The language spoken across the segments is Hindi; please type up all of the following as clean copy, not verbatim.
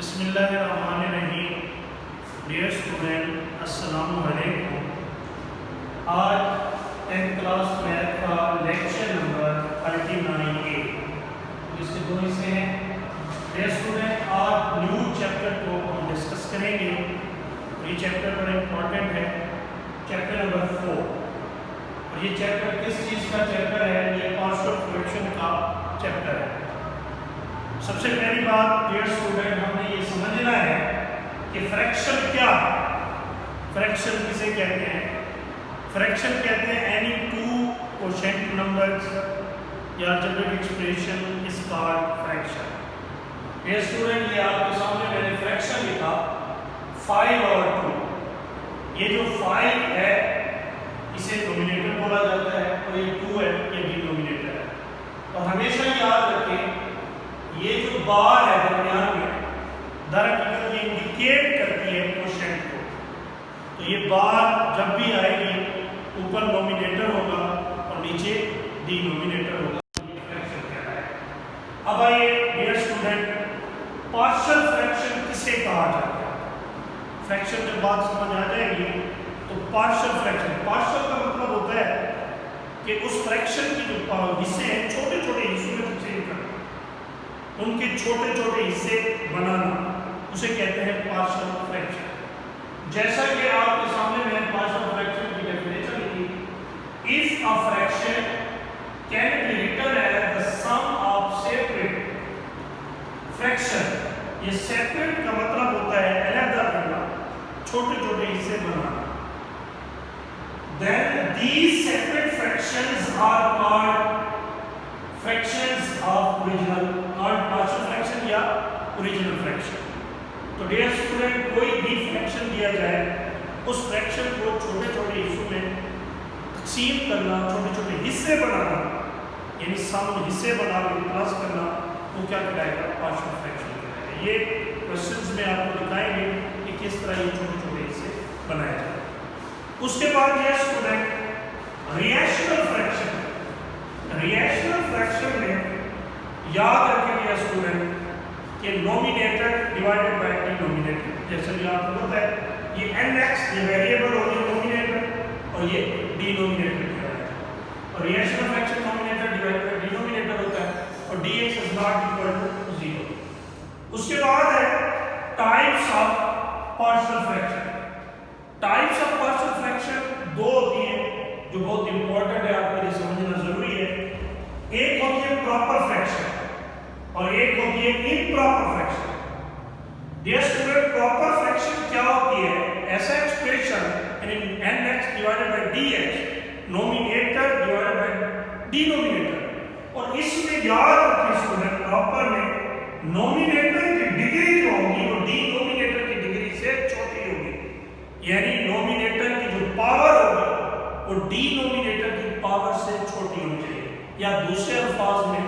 बिस्मिल्लाहिर्रहमानिर्रहीम। डियर स्टूडेंट, अस्सलामु अलैकुम। आज 10th क्लास मैथ का लेक्चर नंबर 39A, जिसके दो हिस्से हैं। डियर स्टूडेंट, आज न्यू चैप्टर को हम डिस्कस करेंगे। ये चैप्टर बड़ा इम्पोर्टेंट है, चैप्टर नंबर 4। और ये चैप्टर किस चीज़ का चैप्टर है? ये पार्शियल फ्रैक्शन का चैप्टर है। सबसे पहली बात डियर स्टूडेंट, हमने ये समझना है कि फ्रैक्शन क्या है। फ्रैक्शन किसे कहते हैं? फ्रैक्शन कहते हैं एनी टू कोशेंट नंबर्स या algebraic expression is called fraction. Dear student, ये आपके सामने मैंने फ्रैक्शन लिखा 5 और 2। ये जो 5 है इसे नोमिनेटर बोला जाता है और ये 2 है ये डिनोमिनेटर है। तो हमेशा याद रखें, ये जो बार है दरमियान में, दरअसल ये इंडिकेट करती है कोशेंट को। तो ये बार जब भी आएगी ऊपर नोमिनेटर होगा और नीचे डिनोमिनेटर होगा। ये फ्रैक्शन कहता है। अब आइए डियर स्टूडेंट, पार्शियल फ्रैक्शन किसे कहा जाता है? फ्रैक्शन जब बात समझ आ जाएगी तो पार्शियल फ्रैक्शन, पार्शियल का मतलब होता है कि उस फ्रैक्शन की जो हिस्से हैं छोटे छोटे हिस्सों में तकसीम करना, उनके छोटे छोटे हिस्से बनाना, उसे कहते हैं पार्शियल फ्रैक्शन। जैसा कि आपके सामने मैंने पार्शियल फ्रैक्शन की डेफिनेशन लिखी, if a fraction can be written as the sum of separate fraction. ये सेपरेट का मतलब होता है अलग करना, छोटे छोटे हिस्से बनाना। Then these separate fractions are called fractions of original, called partial fraction या original fraction। तो डियर स्टूडेंट, कोई भी फ्रैक्शन दिया जाए, उस फ्रैक्शन को छोटे छोटे हिस्सों में तकसीम करना, छोटे छोटे हिस्से बनाना, यानी सम हिस्से बना के प्लस करना, वो क्या कहलाएगा? पार्शियल फ्रैक्शन कहलाएगा। ये क्वेश्चंस में आपको दिखाएंगे कि किस तरह ये छोटे छोटे हिस्से बनाए जाए। उसके बाद ये स्टूडेंट रिएशनल फ्रैक्शन, रिएशनल फ्रैक्शन में याद रखेंगे स्टूडेंट कि नोमिनेटर डिवाइडेड बाय डिनोमिनेटर। जैसे कि आपको पता है ये nx ये वेरिएबल और ये नोमिनेटर और ये डिनोमिनेटर कहलाता है। और rational fraction numerator divided by denominator होता है और dx is not equal to 0। उसके बाद है types of partial fraction. Types of partial fraction दो होती है जो बहुत इंपॉर्टेंट है, आपके लिए समझना जरूरी है। एक होती है प्रॉपर फ्रैक्शन और एक होती है improper fraction. Dear student, proper fraction क्या होती है? ऐसा एक्सप्रेशन यानी nx divided by dx, numerator divided by denominator. और इसमें याद रखिए स्टूडेंट, प्रॉपर में नोमिनेटर की डिग्री जो होगी वो डिनोमिनेटर की डिग्री से छोटी होगी, यानी नोमिनेटर की जो पावर होगी वो डिनोमिनेटर की पावर से छोटी होनी चाहिए, या दूसरे अल्फाज में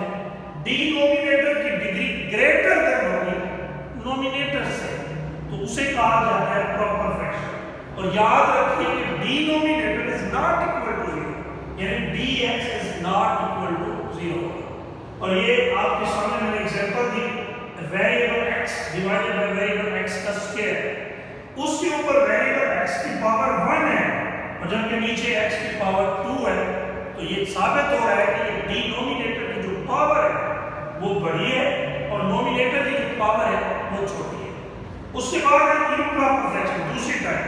डिनोमिनेटर की डिग्री ग्रेटर देन होगी नोमिनेटर से, तो उसे कहा जाता है प्रॉपर फ्रैक्शन। और याद रखिए कि denominator is not equal to 0, यानी dx is not equal to 0। और ये आपके सामने मैंने एग्जांपल दी, variable x divided by variable x का स्क्वायर, उसके ऊपर वेरिएबल x की पावर 1 है और जबकि नीचे x की पावर 2 है, तो ये साबित हो रहा है कि ये डिनोमिनेटर की जो पावर है वो बड़ी है और नोमिनेटर की जो पावर है वो छोटी है। उसके बाद है इम्प्रॉपर फ्रैक्शन, दूसरी टाइप।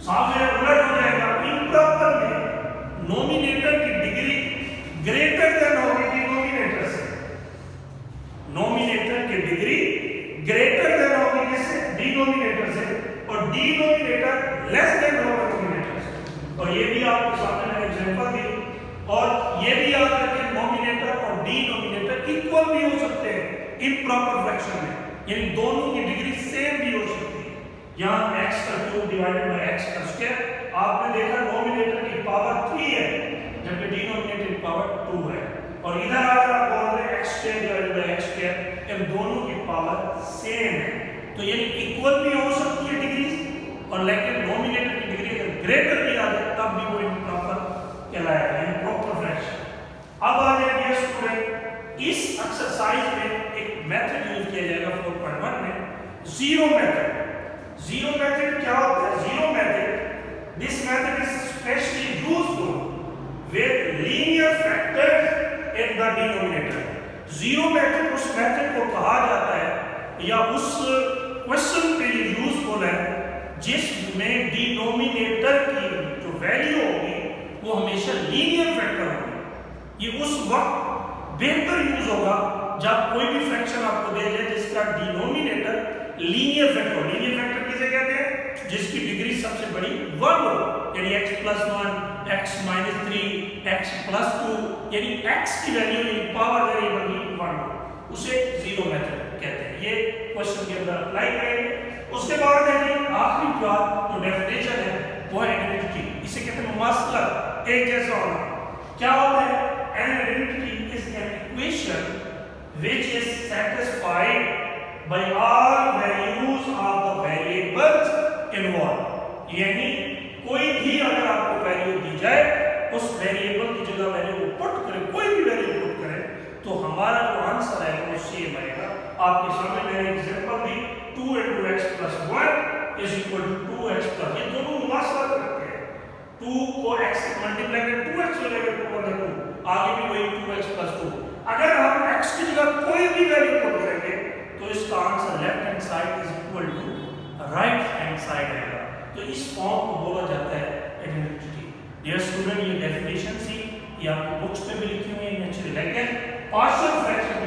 साफ है उलट हो जाएगा। इम्प्रॉपर में नोमिनेटर की डिग्री ग्रेटर देन होगी डिनोमिनेटर से, नोमिनेटर की डिग्री ग्रेटर देन होगी किससे? डिनोमिनेटर से, और डिनोमिनेटर लेस देन होगा नोमिनेटर से। और ये भी आपके सामने मैंने एग्जांपल दी। और ये भी याद रखें नोमिनेटर और डिनोमिनेटर इक्वल भी हो सकते हैं इम्प्रॉपर फ्रैक्शन में, यानी दोनों की डिग्री सेम भी हो सकती है। यहाँ x का क्यूब डिवाइडेड बाय x का स्क्वायर, आपने देखा नोमिनेटर की पावर 3 है जबकि डिनोमिनेटर की पावर 2 है। और इधर अगर आप बोल रहे हैं x square divided by x square, इन दोनों की पावर सेम है, तो यानी इक्वल भी हो सकती है डिग्री, और लेकिन नोमिनेटर की डिग्री अगर ग्रेटर भी आ जाए तब भी वो इम्प्रॉपर कहलाएगा, इम्प्रॉपर फ्रैक्शन। अब आ जाएंगे स्टूडेंट, इस एक्सरसाइज में एक मेथड यूज किया जाएगा 4.1 में, जीरो मेथड। जीरो मेथड क्या होता है? Zero method, this method is especially useful with linear factors in the denominator. Zero method उस मेथड को कहा जाता है या उस क्वेश्चन के लिए यूजफुल है जिसमें डिनोमिनेटर की जो वैल्यू होगी वो हमेशा लीनियर फैक्टर होगी। ये उस वक्त बेहतर यूज होगा जब कोई भी फ्रैक्शन आपको दिया जाए जिसका डिनोमिनेटर लीनियर फैक्टर हो। लीनियर फैक्टर किसे कहते हैं? जिसकी डिग्री सबसे बड़ी 1 हो, यानी x + 1, x - 3, x + 2, यानी x की वैल्यू यानी पावर वेरिएबल की 1 हो, उसे जीरो मेथड कहते हैं। ये क्वेश्चन के अंदर अप्लाई करेंगे। उसके बाद है जी आखिरी जो डेफिनेशन है वो है आइडेंटिटी। इसे कहते हैं मुमासलत, एक जैसा होना। क्या होता है? An identity is an equation which is satisfied by all values of the variables involved। यानी कोई भी अगर आपको वैल्यू दी जाए, उस वेरिएबल की जगह वैल्यू को पुट करें, कोई भी वैल्यू पुट करें, तो हमारा जो आंसर है वो सेम आएगा। आपके सामने मैंने एग्जांपल दी 2 × x + 1 = 2x+। ये दोनों मुमासलत रखते हैं। 2 को x से मल्टीप्लाई करें 2x हो जाएगा, 2 × 2, आगे भी वही 2x + 2। अगर हम x की जगह कोई भी वैल्यू पुट करेंगे तो इसका answer left hand side = right hand side आएगा। तो इस फॉर्म को बोला जाता है आइडेंटिटी। डियर स्टूडेंट, ये डेफिनेशन थी, ये आपकी बुक्स पे भी लिखी हुई है, नेचुरल लैंग्वेज पार्शियल फ्रैक्शन